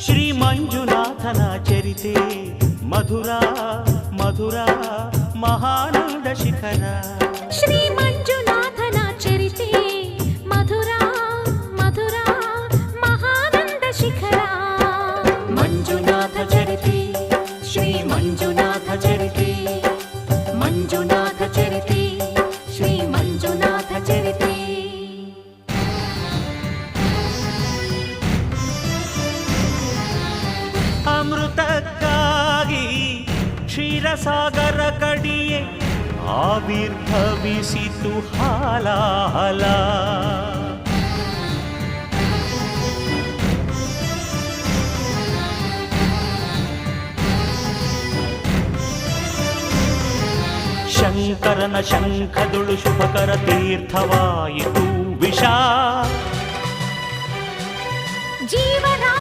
ಶ್ರೀ ಮಂಜುನಾಥನ ಚರಿತೆ ಮಧುರ ಮಧುರ ಮಹಾನಂದ ಶಿಖರ. ಶ್ರೀ ಮಂಜುನಾಥನ ಚರಿತೆ ಮಧುರ ಮಧುರ ಮಹಾನಂದ ಶಿಖರ. ಮಂಜುನಾಥ ಚರಿತೆ ಶ್ರೀ ಮಂಜುನಾಥ ಚರಿತೆ ಮಂಜುನಾಥ ಚರಿತೆ ಶ್ರೀ ಮಂಜುನಾಥ ಚರಿತೆ. ಅಮೃತಕ್ಕಾಗಿ ಕ್ಷೀರಸಾಗರ ಕಡಿಯೇ ಆವಿರ್ಭವಿಸಿತು ಹಾಲಾಹಲ. ಶಂಕರನ ಶಂಖದುಳು ಶುಭಕರ ತೀರ್ಥವಾಯಿತು ವಿಷ. ಜೀವನ